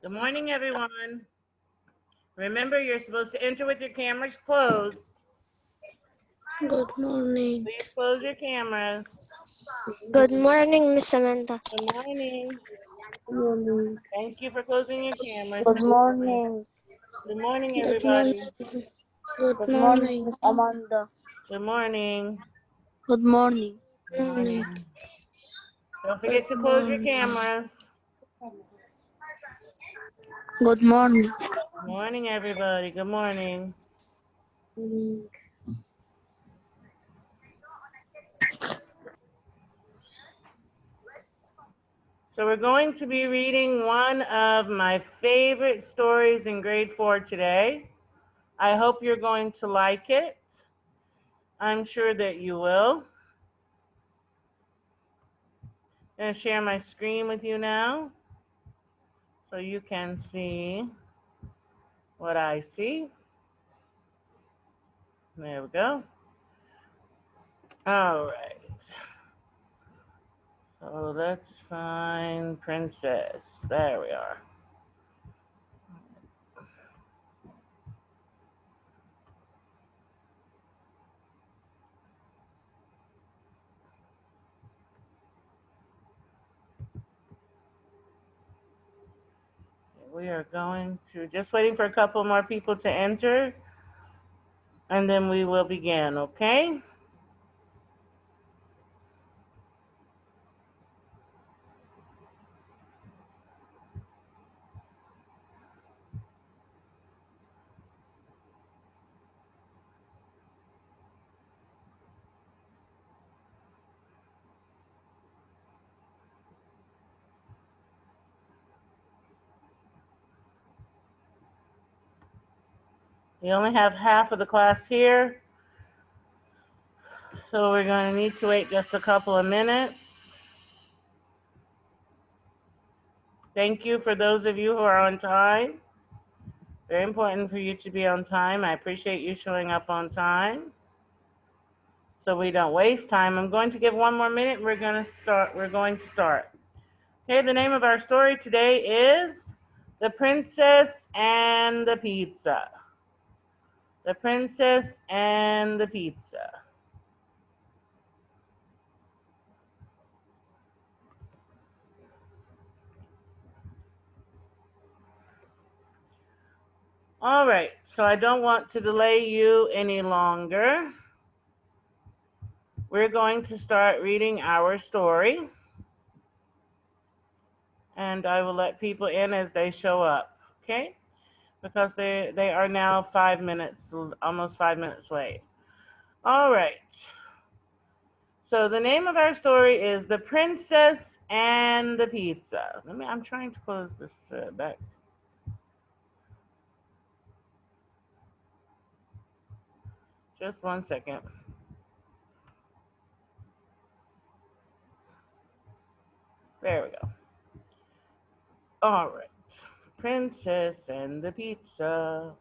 Good morning, everyone. Remember, you're supposed to enter with your cameras closed. Good morning. Please close your cameras. Good morning, Miss Samantha. Good morning. Good morning. Thank you for closing your cameras. Good morning. Good morning, Good morning. everybody. Good Good morning, morning. Miss Amanda. Good morning. Good morning. Good morning. Don't forget to Good close your morning. cameras. Good morning. Good morning, everybody. Good morning. So we're going to be reading one of my favorite stories in grade 4 today. I hope you're going to like it. I'm sure that you will. I'm going to share my screen with you now so you can see what I see. There we go. All right. So let's find Princess. There we are. We are going to, just waiting for a couple more people to enter, and then we will begin, okay? We only have half of the class here, so we're going to need to wait just a couple of minutes. Thank you for those of you who are on time. Very important for you to be on time. I appreciate you showing up on time so we don't waste time. I'm going to give one more minute. We're going to start. Okay, the name of our story today is The Princess and the Pizza. The Princess and the Pizza. All right, so I don't want to delay you any longer. We're going to start reading our story, and I will let people in as they show up, okay? Because they are now 5 minutes, almost 5 minutes late. All right. So the name of our story is The Princess and the Pizza. I'm trying to close this back. Just 1 second. There we go. All right. Princess and the Pizza.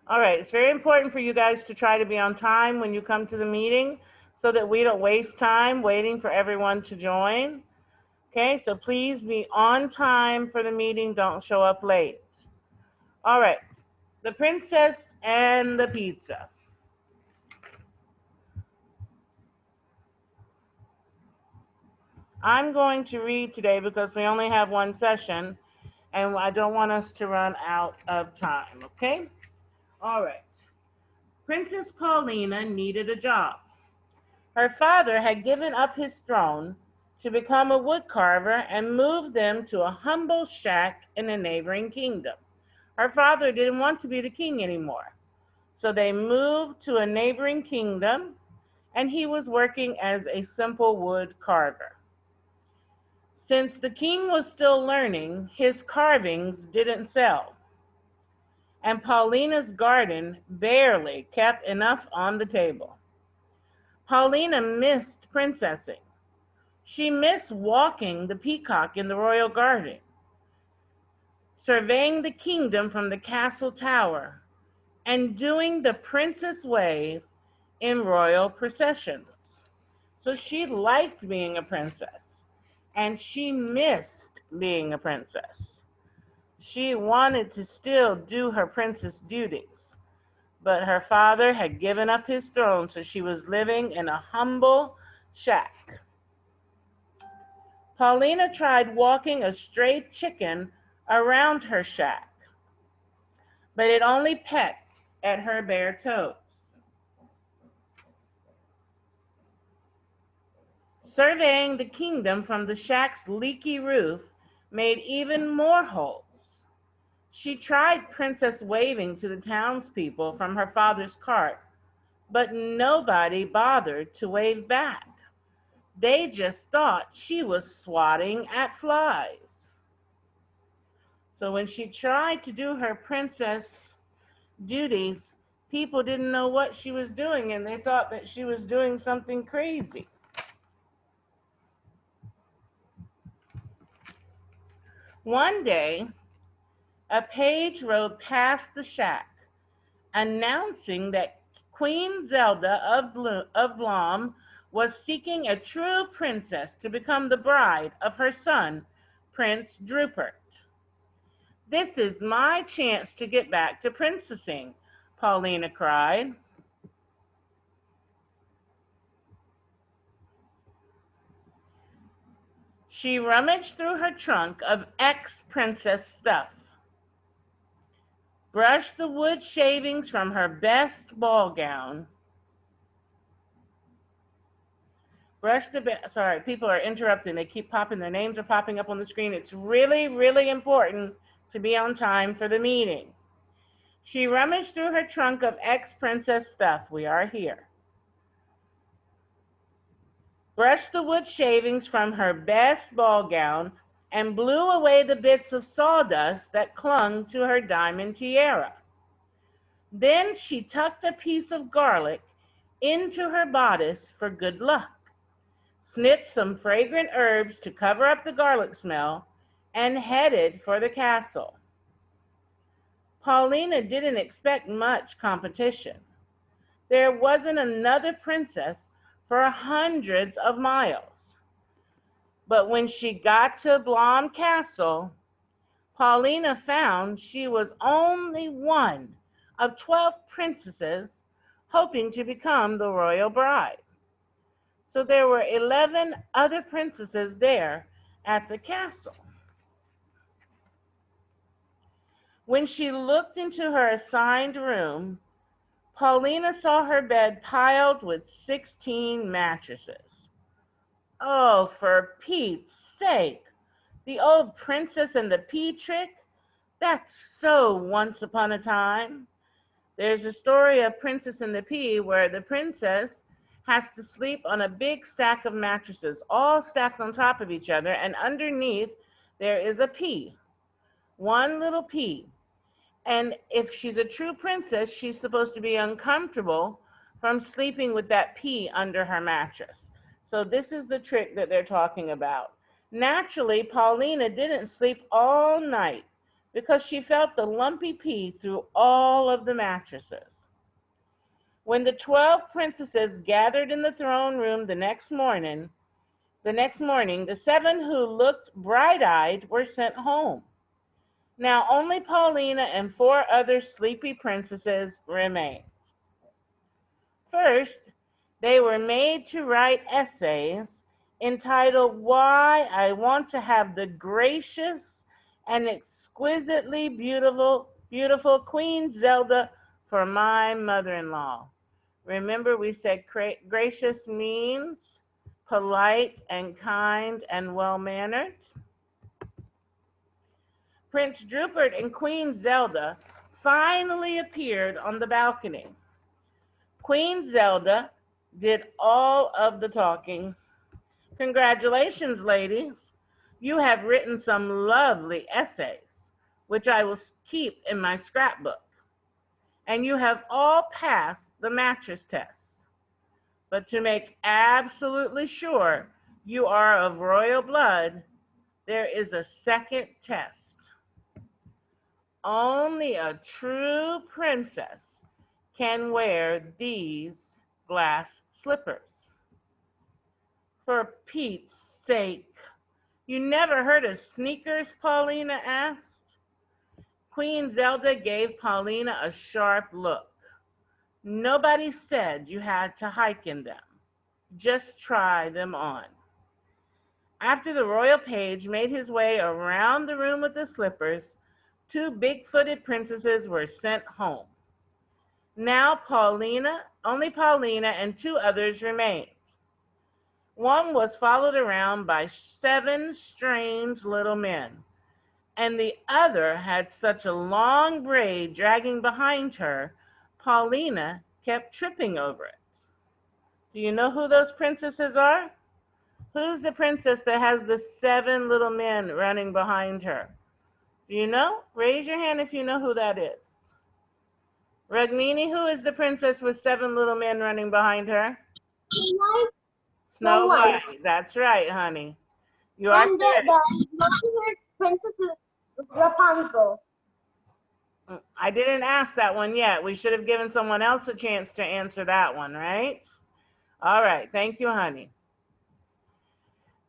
All right, it's very important for you guys to try to be on time when you come to the meeting so that we don't waste time waiting for everyone to join. Okay, so please be on time for the meeting. Don't show up late. All right, The Princess and the Pizza. I'm going to read today because we only have one session and I don't want us to run out of time, okay? All right. Princess Paulina needed a job. Her father had given up his throne to become a woodcarver and moved them to a humble shack in a neighboring kingdom. Her father didn't want to be the king anymore, so they moved to a neighboring kingdom, and he was working as a simple wood carver. Since the king was still learning, his carvings didn't sell, and Paulina's garden barely kept enough on the table. Paulina missed princessing. She missed walking the peacock in the royal garden, surveying the kingdom from the castle tower, and doing the princess wave in royal processions. So she liked being a princess, and she missed being a princess. She wanted to still do her princess duties, but her father had given up his throne, so she was living in a humble shack. Paulina tried walking a stray chicken around her shack, but it only pecked at her bare toes. Surveying the kingdom from the shack's leaky roof made even more holes. She tried princess waving to the townspeople from her father's cart, but nobody bothered to wave back. They just thought she was swatting at flies. So when she tried to do her princess duties, people didn't know what she was doing and they thought that she was doing something crazy. One day, a page rode past the shack announcing that Queen Zelda of Blom was seeking a true princess to become the bride of her son, Prince Drupert. "This is my chance to get back to princessing," Paulina cried. She rummaged through her trunk of ex-princess stuff, brushed the wood shavings from her best ball gown, sorry, people are interrupting. They keep popping, their names are popping up on the screen. It's really, really important to be on time for the meeting. She rummaged through her trunk of ex-princess stuff. We are here. Brushed the wood shavings from her best ball gown and blew away the bits of sawdust that clung to her diamond tiara. Then she tucked a piece of garlic into her bodice for good luck, snipped some fragrant herbs to cover up the garlic smell, and headed for the castle. Paulina didn't expect much competition. There wasn't another princess for hundreds of miles. But when she got to Blom Castle, Paulina found she was only one of 12 princesses hoping to become the royal bride. So there were 11 other princesses there at the castle. When she looked into her assigned room, Paulina saw her bed piled with 16 mattresses. Oh, for Pete's sake, the old Princess and the Pea trick? That's so Once Upon a Time. There's a story of Princess and the Pea where the princess has to sleep on a big stack of mattresses, all stacked on top of each other, and underneath there is a pea, one little pea. And if she's a true princess, she's supposed to be uncomfortable from sleeping with that pea under her mattress. So this is the trick that they're talking about. Naturally, Paulina didn't sleep all night because she felt the lumpy pea through all of the mattresses. When the 12 princesses gathered in the throne room the next morning, the 7 who looked bright-eyed were sent home. Now only Paulina and 4 other sleepy princesses remained. First, they were made to write essays entitled "Why I Want to Have the Gracious and Exquisitely Beautiful Queen Zelda for My Mother-in-Law." Remember, we said gracious means polite and kind and well-mannered. Prince Drupert and Queen Zelda finally appeared on the balcony. Queen Zelda did all of the talking. "Congratulations, ladies. You have written some lovely essays, which I will keep in my scrapbook. And you have all passed the mattress test. But to make absolutely sure you are of royal blood, there is a second test. Only a true princess can wear these glass slippers." For Pete's sake. You never heard of sneakers? Paulina asked. Queen Zelda gave Paulina a sharp look. Nobody said you had to hike in them. Just try them on. After the royal page made his way around the room with the slippers, two big-footed princesses were sent home. Now only Paulina and two others remained. One was followed around by 7 strange little men, and the other had such a long braid dragging behind her, Paulina kept tripping over it. Do you know who those princesses are? Who's the princess that has the 7 little men running behind her? Do you know? Raise your hand if you know who that is. Rugmini, who is the princess with 7 little men running behind her? Snow White. That's right, honey. You are And correct. the princess is Rapunzel. I didn't ask that one yet. We should have given someone else a chance to answer that one, right? All right. Thank you, honey.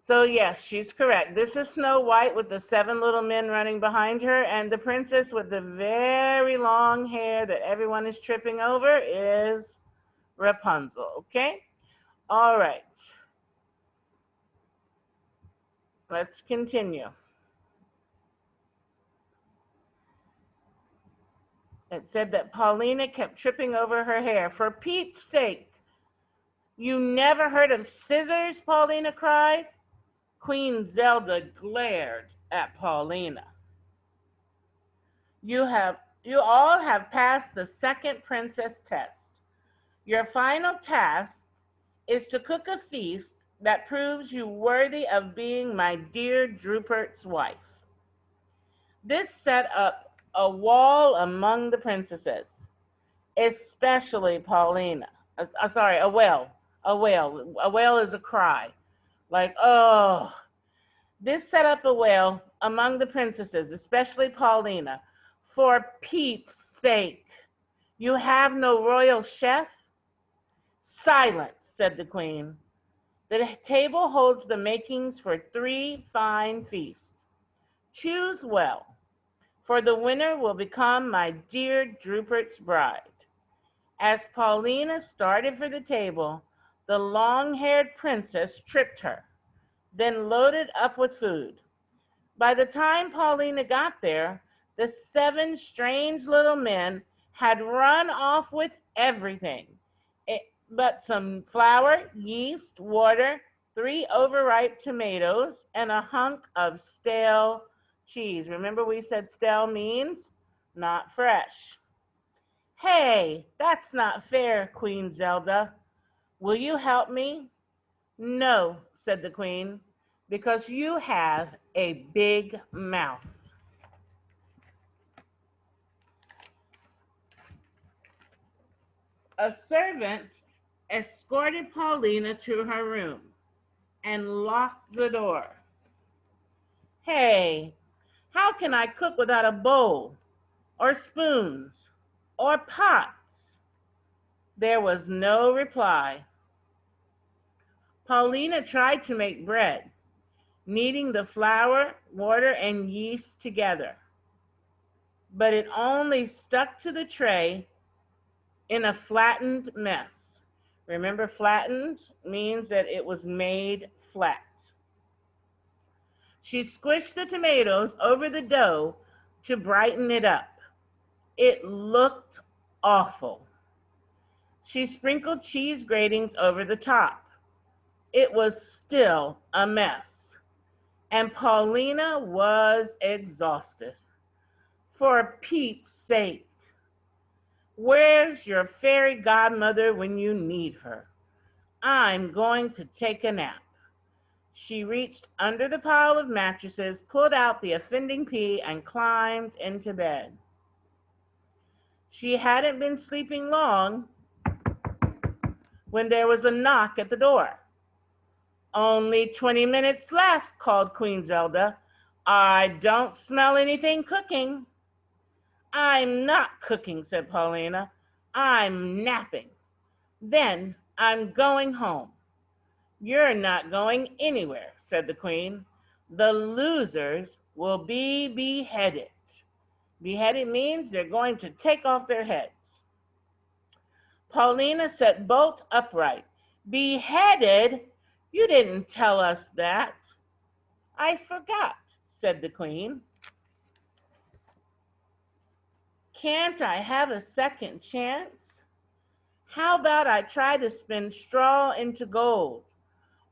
So yes, she's correct. This is Snow White with the 7 little men running behind her, and the princess with the very long hair that everyone is tripping over is Rapunzel, okay? All right. Let's continue. It said that Paulina kept tripping over her hair. For Pete's sake, you never heard of scissors? Paulina cried. Queen Zelda glared at Paulina. You all have passed the second princess test. Your final task is to cook a feast that proves you worthy of being my dear Drupert's wife. This set up a wall among the princesses, especially Paulina. Sorry, a wail. A wail. A wail is a cry. Like, oh. This set up a wail among the princesses, especially Paulina. For Pete's sake, you have no royal chef? Silence, said the queen. The table holds the makings for 3 fine feasts. Choose well, for the winner will become my dear Drupert's bride. As Paulina started for the table, the long-haired princess tripped her, then loaded up with food. By the time Paulina got there, the 7 strange little men had run off with everything but some flour, yeast, water, 3 overripe tomatoes, and a hunk of stale cheese. Remember we said stale means not fresh. Hey, that's not fair, Queen Zelda. Will you help me? No, said the queen, because you have a big mouth. A servant escorted Paulina to her room and locked the door. Hey, how can I cook without a bowl or spoons or pots? There was no reply. Paulina tried to make bread, kneading the flour, water, and yeast together, but it only stuck to the tray in a flattened mess. Remember, flattened means that it was made flat. She squished the tomatoes over the dough to brighten it up. It looked awful. She sprinkled cheese gratings over the top. It was still a mess, and Paulina was exhausted. For Pete's sake, where's your fairy godmother when you need her? I'm going to take a nap. She reached under the pile of mattresses, pulled out the offending pea, and climbed into bed. She hadn't been sleeping long when there was a knock at the door. Only 20 minutes left, called Queen Zelda. I don't smell anything cooking. I'm not cooking, said Paulina. I'm napping. Then I'm going home. You're not going anywhere, said the queen. The losers will be beheaded. Beheaded means they're going to take off their heads. Paulina sat bolt upright. Beheaded? You didn't tell us that. I forgot, said the queen. Can't I have a second chance? How about I try to spin straw into gold?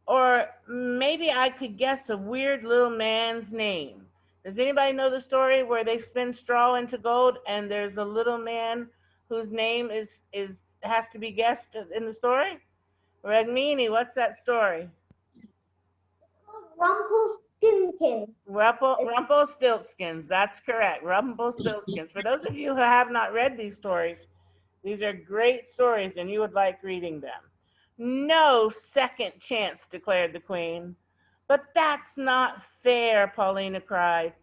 Or maybe I could guess a weird little man's name. Does anybody know the story where they spin straw into gold and there's a little man whose name is has to be guessed in the story? Ragmini, what's that story? Rumpelstiltskin. Rumpelstiltskins, that's correct. Rumpelstiltskins. For those of you who have not read these stories, these are great stories and you would like reading them. No second chance, declared the queen. But that's not fair, Paulina cried.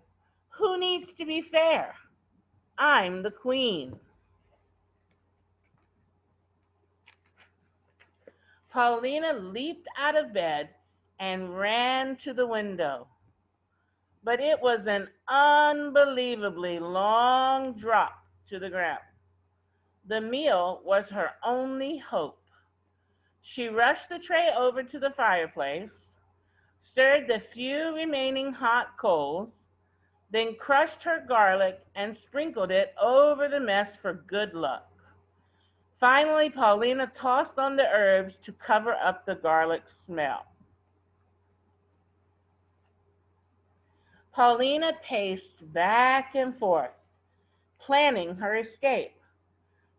Who needs to be fair? I'm the queen. Paulina leaped out of bed and ran to the window. But it was an unbelievably long drop to the ground. The meal was her only hope. She rushed the tray over to the fireplace, stirred the few remaining hot coals, then crushed her garlic and sprinkled it over the mess for good luck. Finally, Paulina tossed on the herbs to cover up the garlic smell. Paulina paced back and forth, planning her escape.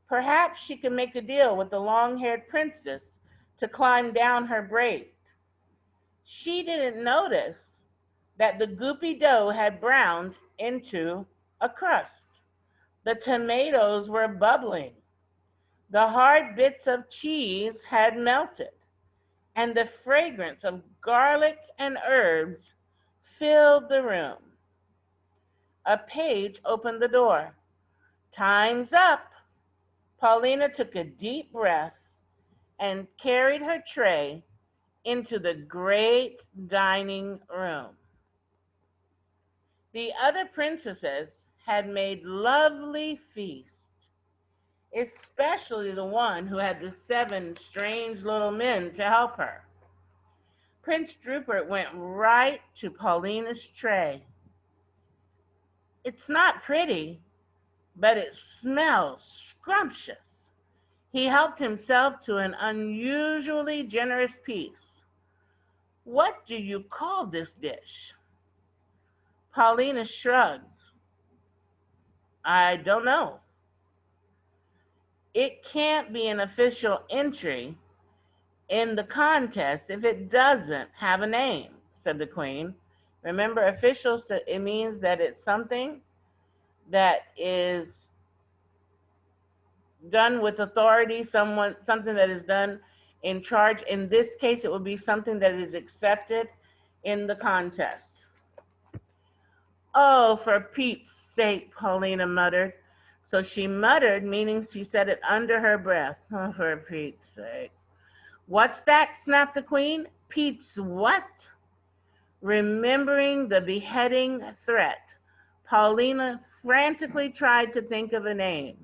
Perhaps she could make a deal with the long-haired princess to climb down her braid. She didn't notice that the goopy dough had browned into a crust. The tomatoes were bubbling. The hard bits of cheese had melted, and the fragrance of garlic and herbs filled the room. A page opened the door. Time's up. Paulina took a deep breath and carried her tray into the great dining room. The other princesses had made lovely feasts, especially the one who had the 7 strange little men to help her. Prince Rupert went right to Paulina's tray. It's not pretty, but it smells scrumptious. He helped himself to an unusually generous piece. What do you call this dish? Paulina shrugged. I don't know. It can't be an official entry in the contest if it doesn't have a name, said the queen. Remember, official, it means that it's something that is done with authority, something that is done in charge. In this case, it would be something that is accepted in the contest. Oh, for Pete's sake, Paulina muttered. So she muttered, meaning she said it under her breath. Oh, for Pete's sake. What's that? Snapped the queen. Pete's what? Remembering the beheading threat, Paulina frantically tried to think of a name.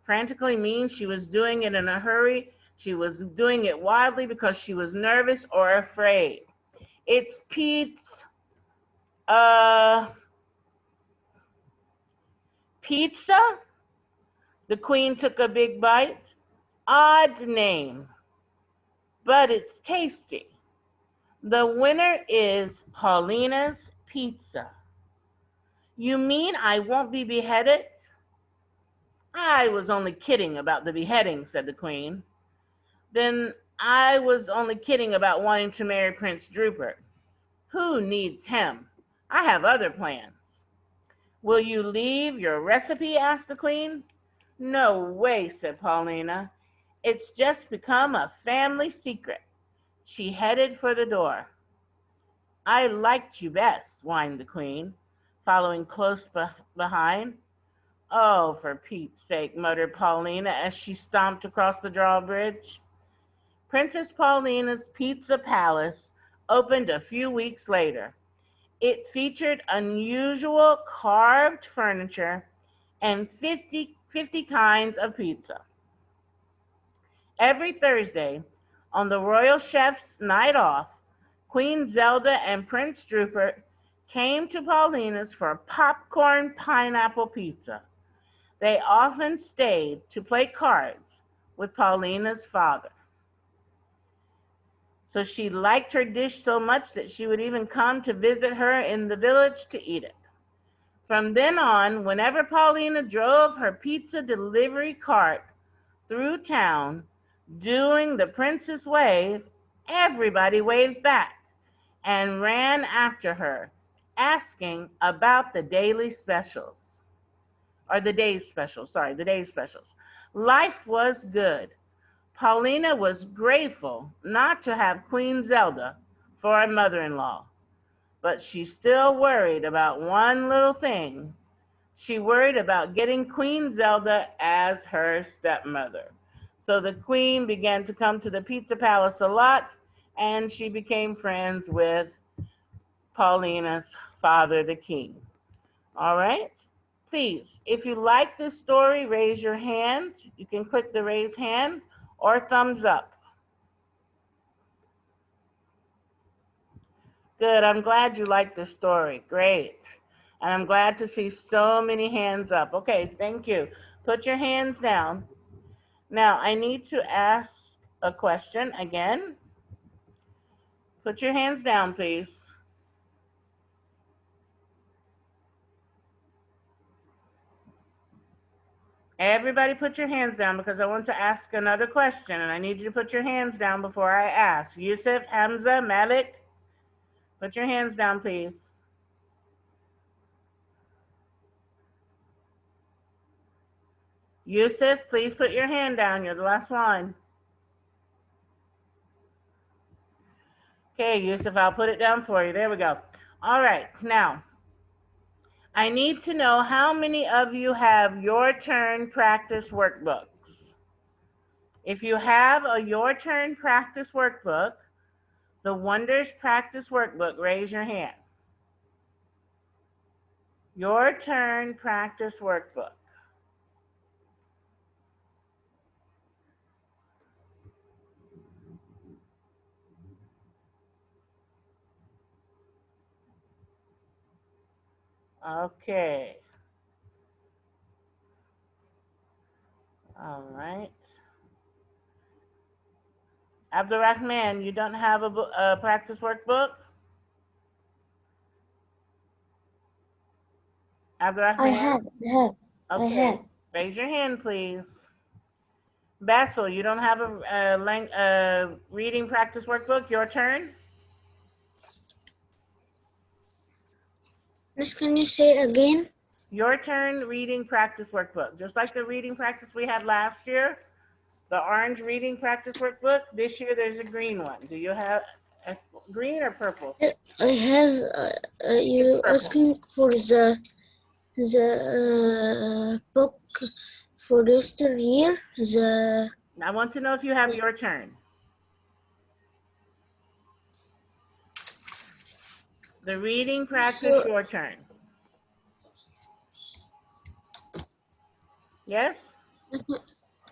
Frantically means she was doing it in a hurry. She was doing it wildly because she was nervous or afraid. It's Pete's, pizza? The queen took a big bite. Odd name, but it's tasty. The winner is Paulina's Pizza. You mean I won't be beheaded? I was only kidding about the beheading, said the queen. Then I was only kidding about wanting to marry Prince Rupert. Who needs him? I have other plans. Will you leave your recipe? Asked the queen. No way, said Paulina. It's just become a family secret. She headed for the door. I liked you best, whined the queen, following close behind. Oh, for Pete's sake, muttered Paulina as she stomped across the drawbridge. Princess Paulina's Pizza Palace opened a few weeks later. It featured unusual carved furniture and 50 kinds of pizza. Every Thursday, on the royal chef's night off, Queen Zelda and Prince Rupert came to Paulina's for popcorn pineapple pizza. They often stayed to play cards with Paulina's father. So she liked her dish so much that she would even come to visit her in the village to eat it. From then on, whenever Paulina drove her pizza delivery cart through town doing the princess wave, everybody waved back and ran after her, asking about the daily specials. Or the day's specials, sorry, the day's specials. Life was good. Paulina was grateful not to have Queen Zelda for a mother-in-law, but she still worried about one little thing. She worried about getting Queen Zelda as her stepmother. So the queen began to come to the Pizza Palace a lot, and she became friends with Paulina's father, the king. All right? Please, if you like this story, raise your hand. You can click the raise hand or thumbs up. Good, I'm glad you like this story. Great. And I'm glad to see so many hands up. Okay, thank you. Put your hands down. Now, I need to ask a question again. Put your hands down, please. Everybody put your hands down because I want to ask another question and I need you to put your hands down before I ask. Yusuf, Hamza, Malik, put your hands down, please. Yusuf, please put your hand down. You're the last one. Okay, Yusuf, I'll put it down for you. There we go. All right, now, I need to know how many of you have your turn practice workbooks. If you have a your turn practice workbook, the Wonders practice workbook, raise your hand. Your turn practice workbook. Okay. All right. Abdurrahman, you don't have a practice workbook? Abdurrahman? I have. Okay. Raise your hand, please. Basil, you don't have a reading practice workbook? Your turn. Miss, can you say again? Your turn reading practice workbook. Just like the reading practice we had last year, the orange reading practice workbook, this year there's a green one. Do you have a green or purple? I have. You asking for the book for yesterday? I want to know if you have your turn. The reading practice, your turn. Yes?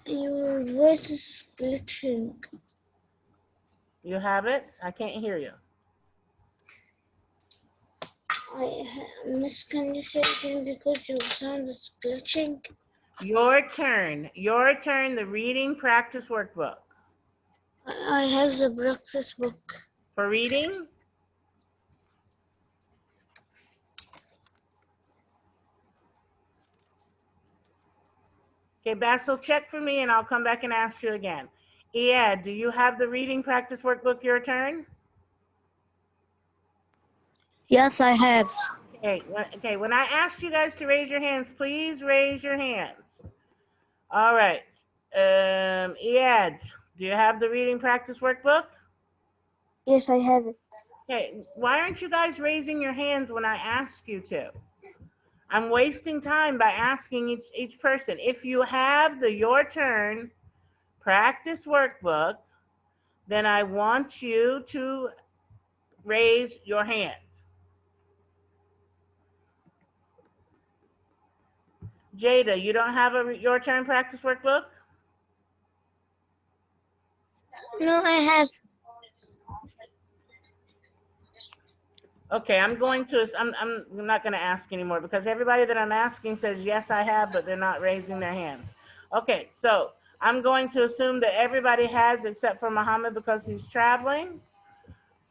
Your voice is glitching. You have it? I can't hear you. Miss, can you say again because your sound is glitching? Your turn, the reading practice workbook. I have the practice book. For reading? Okay, Basil, check for me and I'll come back and ask you again. Iyad, do you have the reading practice workbook, your turn? Yes, I have. Okay, when I ask you guys to raise your hands, please raise your hands. All right, Iyad, do you have the reading practice workbook? Yes, I have it. Okay, why aren't you guys raising your hands when I ask you to? I'm wasting time by asking each person. If you have the your turn practice workbook, then I want you to raise your hand. Jada, you don't have a your turn practice workbook? No, I have. Okay, I'm not going to ask anymore because everybody that I'm asking says yes I have, but they're not raising their hands. Okay, so I'm going to assume that everybody has except for Muhammad because he's traveling.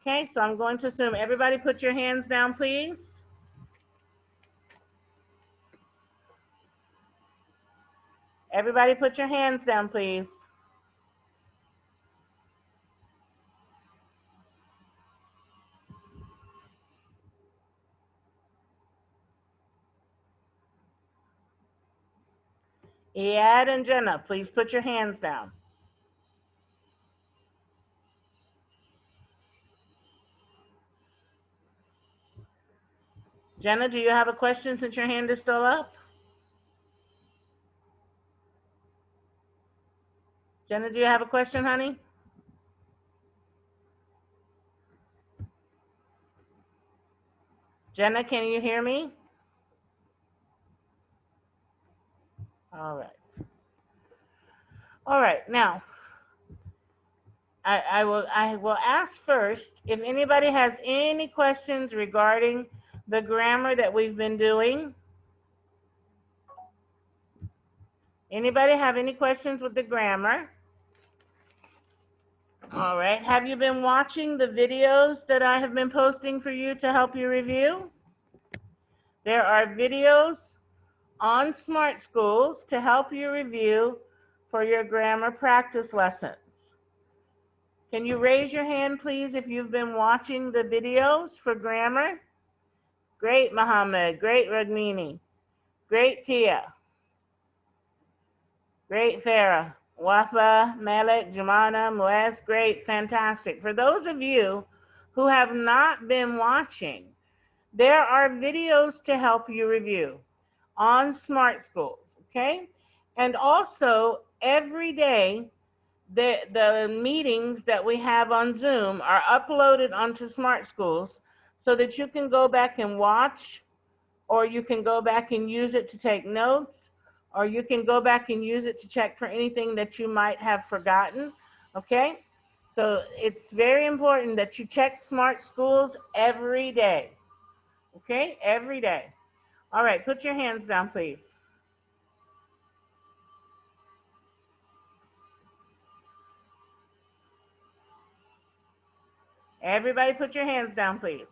Okay, so I'm going to assume everybody put your hands down, please. Everybody put your hands down, please. Iyad and Jenna, please put your hands down. Jenna, do you have a question since your hand is still up? Jenna, do you have a question, honey? Jenna, can you hear me? All right. All right, now, I will ask first if anybody has any questions regarding the grammar that we've been doing. Anybody have any questions with the grammar? All right, have you been watching the videos that I have been posting for you to help you review? There are videos on Smart Schools to help you review for your grammar practice lessons. Can you raise your hand, please, if you've been watching the videos for grammar? Great, Muhammad. Great, Ragmini. Great, Tia. Great, Farah. Wafa, Malik, Jamana, Muez. Great, fantastic. For those of you who have not been watching, there are videos to help you review on Smart Schools, okay? And also, every day, the meetings that we have on Zoom are uploaded onto Smart Schools so that you can go back and watch, or you can go back and use it to take notes, or you can go back and use it to check for anything that you might have forgotten, okay? So it's very important that you check Smart Schools every day, okay? Every day. All right, put your hands down, please. Everybody put your hands down, please.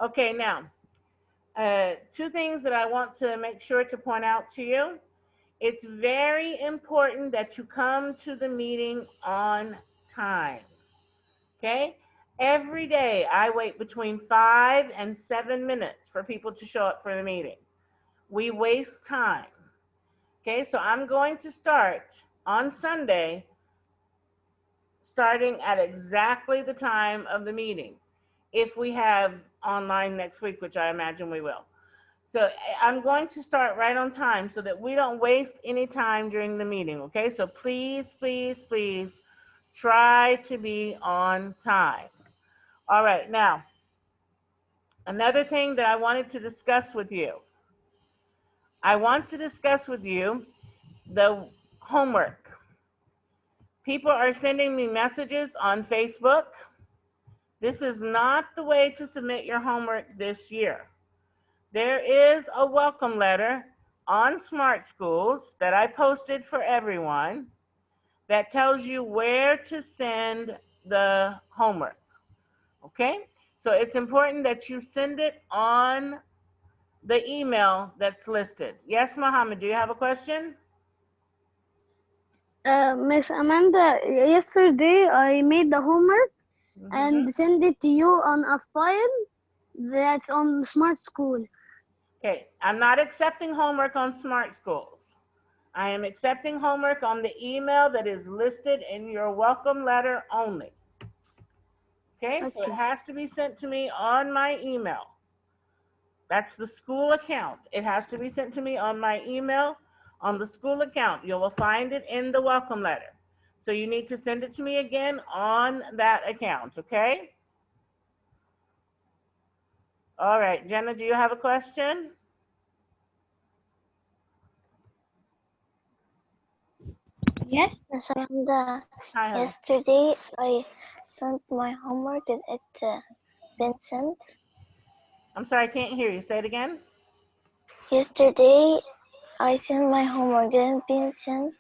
Okay, now, two things that I want to make sure to point out to you. It's very important that you come to the meeting on time, okay? Every day I wait between 5 and 7 minutes for people to show up for the meeting. We waste time, okay? So I'm going to start on Sunday, starting at exactly the time of the meeting, if we have online next week, which I imagine we will. So I'm going to start right on time so that we don't waste any time during the meeting, okay? So please, please, please try to be on time. All right, now, another thing that I wanted to discuss with you. I want to discuss with you the homework. People are sending me messages on Facebook. This is not the way to submit your homework this year. There is a welcome letter on Smart Schools that I posted for everyone that tells you where to send the homework, okay? So it's important that you send it on the email that's listed. Yes, Mohammed, do you have a question? Miss Amanda, yesterday I made the homework Mhm. and send it to you on a file that's on Smart School. Okay, I'm not accepting homework on Smart Schools. I am accepting homework on the email that is listed in your welcome letter only. Okay, so it has to be sent to me on my email. That's the school account. It has to be sent to me on my email on the school account. You will find it in the welcome letter. So you need to send it to me again on that account, okay? All right, Jenna, do you have a question? Yes. Miss Amanda, Hi, honey. yesterday I sent my homework. Did it been sent? I'm sorry, I can't hear you. Say it again. Yesterday I sent my homework. Did it been sent?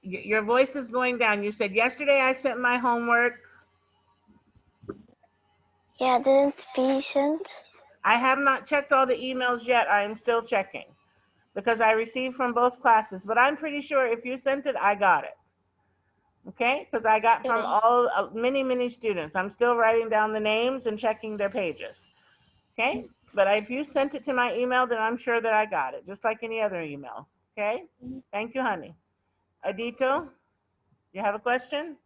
Your voice is going down. You said yesterday I sent my homework. Yeah, didn't be sent. I have not checked all the emails yet. I am still checking because I received from both classes, but I'm pretty sure if you sent it, I got it. Okay, because I got from Okay. all many students. I'm still writing down the names and checking their pages. Okay, but if you sent it to my email, then I'm sure that I got it, just like any other email. Okay, thank you, honey. Adito, you have a question?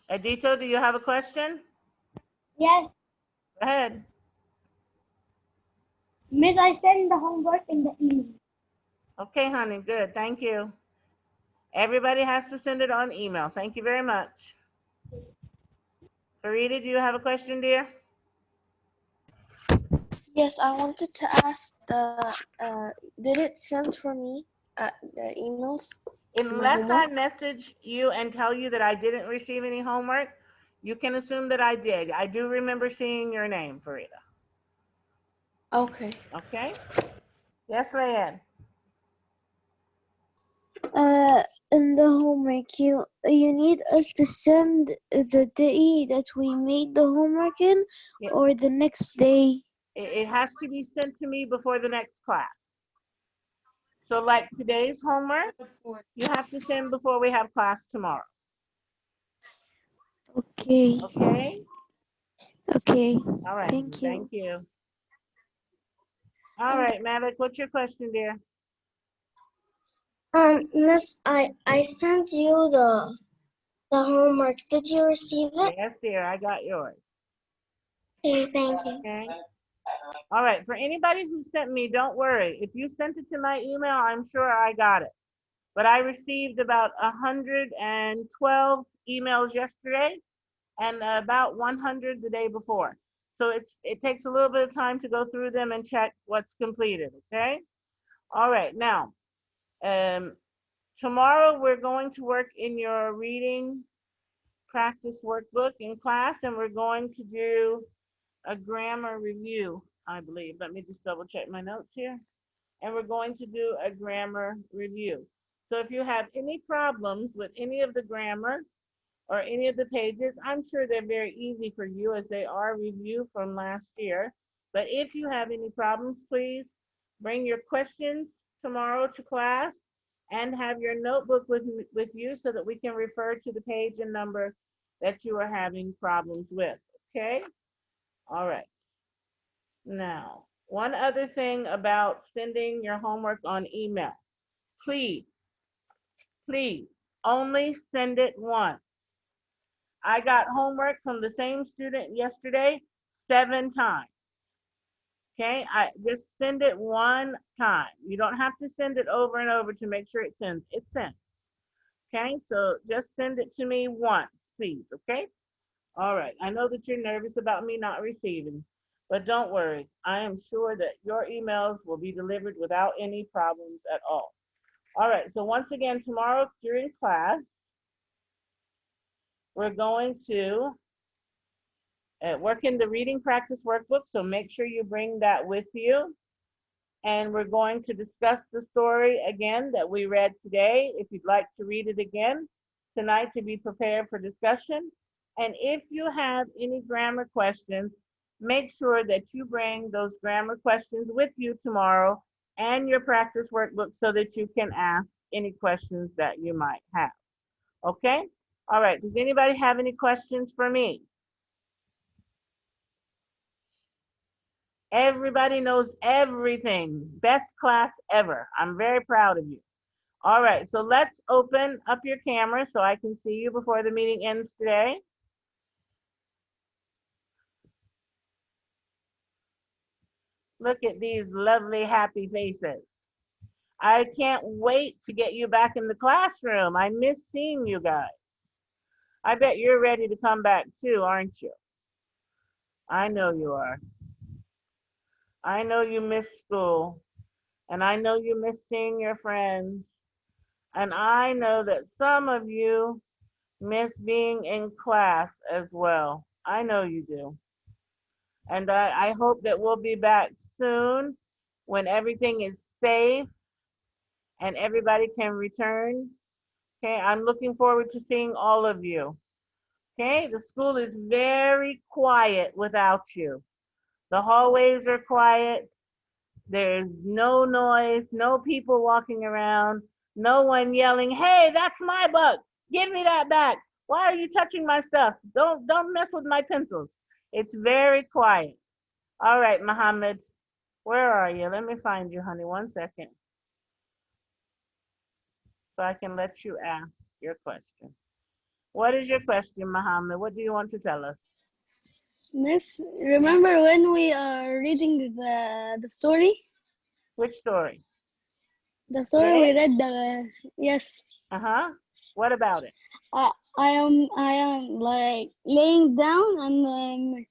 Adito, do you have a question? Yes. Go ahead. Miss, I send the homework in the email. Okay, honey, good. Thank you. Everybody has to send it on email. Thank you very much. Farida, do you have a question, dear? Yes, I wanted to ask did it send for me the emails for my Unless I homework? message you and tell you that I didn't receive any homework, you can assume that I did. I do remember seeing your name, Farida. Okay. Okay? Yes, Leanne. In the homework, you need us to send the day that we made the homework in, Yeah, or the next day. it has to be sent to me before the next class. So like today's homework, you have to send before we have class tomorrow. Okay. Okay? Okay. All right. Thank you. Thank you. All right, Malik, what's your question, dear? Miss, I sent you the homework. Did you receive it? Yes, dear, I got yours. Okay, thank you. Okay. All right, for anybody who sent me, don't worry. If you sent it to my email, I'm sure I got it. But I received about 112 emails yesterday and about 100 the day before. So it takes a little bit of time to go through them and check what's completed, okay? All right, now, tomorrow we're going to work in your reading practice workbook in class, and we're going to do a grammar review, I believe. Let me just double check my notes here. And we're going to do a grammar review. So if you have any problems with any of the grammar or any of the pages, I'm sure they're very easy for you as they are review from last year. But if you have any problems, please bring your questions tomorrow to class and have your notebook with you so that we can refer to the page and number that you are having problems with, okay? All right. Now, one other thing about sending your homework on email. Please, please, only send it once. I got homework from the same student yesterday 7 times. Okay, I just send it one time. You don't have to send it over and over to make sure it sends. It sends. Okay, so just send it to me once, please. Okay. All right. I know that you're nervous about me not receiving, but don't worry. I am sure that your emails will be delivered without any problems at all. All right. So once again, tomorrow during class, we're going to work in the reading practice workbook. So make sure you bring that with you. And we're going to discuss the story again that we read today. If you'd like to read it again tonight to be prepared for discussion. And if you have any grammar questions, make sure that you bring those grammar questions with you tomorrow and your practice workbook so that you can ask any questions that you might have. Okay? All right. Does anybody have any questions for me? Everybody knows everything. Best class ever. I'm very proud of you. All right, so let's open up your camera so I can see you before the meeting ends today. Look at these lovely, happy faces. I can't wait to get you back in the classroom. I miss seeing you guys. I bet you're ready to come back too, aren't you? I know you are. I know you miss school, and I know you miss seeing your friends, and I know that some of you miss being in class as well. I know you do. And I hope that we'll be back soon when everything is safe and everybody can return. Okay, I'm looking forward to seeing all of you. Okay, the school is very quiet without you. The hallways are quiet. There's no noise, no people walking around, no one yelling, "Hey, that's my book. Give me that back. Why are you touching my stuff? Don't mess with my pencils." It's very quiet. All right, Mohammed, where are you? Let me find you, honey. 1 second, so I can let you ask your question. What is your question, Mohammed? What do you want to tell us? Miss, remember when we are reading the story? Which story? The story we Today? read. Yes. Uh-huh. What about it? I am like laying down and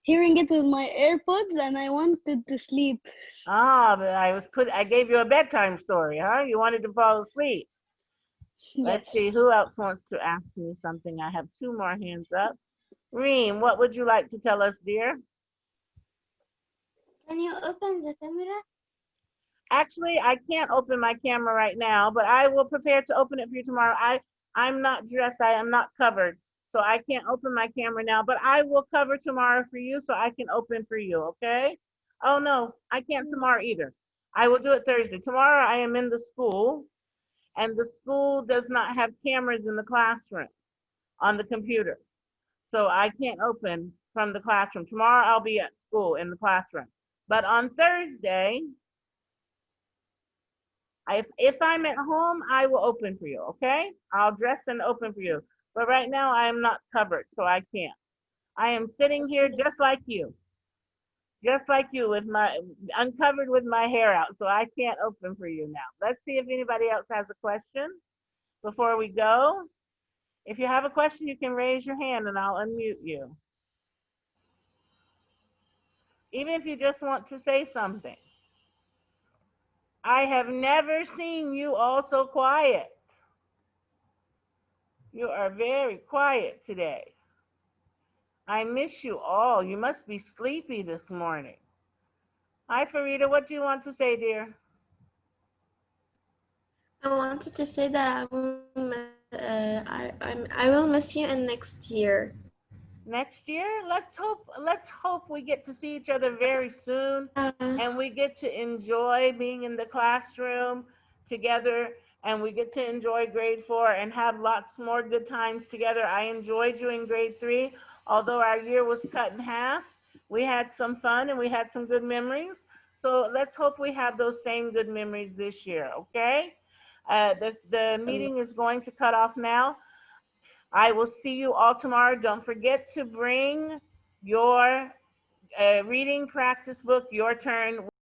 hearing it with my AirPods, and I wanted to sleep. Ah, but I gave you a bedtime story, huh? You wanted to fall asleep. Let's Yes. see, who else wants to ask me something? I have two more hands up. Reem, what would you like to tell us, dear? Can you open the camera? Actually, I can't open my camera right now, but I will prepare to open it for you tomorrow. I'm not dressed, I am not covered, so I can't open my camera now, but I will cover tomorrow for you so I can open for you, okay? Oh no, I can't tomorrow either. I will do it Thursday. Tomorrow I am in the school, and the school does not have cameras in the classroom on the computers. So I can't open from the classroom. Tomorrow I'll be at school in the classroom. But on Thursday, if I'm at home, I will open for you, okay? I'll dress and open for you. But right now I am not covered, so I can't. I am sitting here just like you with my uncovered with my hair out, so I can't open for you now. Let's see if anybody else has a question before we go. If you have a question, you can raise your hand and I'll unmute you. Even if you just want to say something. I have never seen you all so quiet. You are very quiet today. I miss you all. You must be sleepy this morning. Hi, Farida. What do you want to say, dear? I wanted to say that I will miss you in next year. Next year, let's hope we get to see each other very soon and we get to enjoy being in the classroom together, and we get to enjoy grade 4 and have lots more good times together. I enjoyed you in grade 3, although our year was cut in half. We had some fun and we had some good memories. So let's hope we have those same good memories this year, okay? The meeting is going to cut off now. I will see you all tomorrow. Don't forget to bring your reading practice book, Your Turn.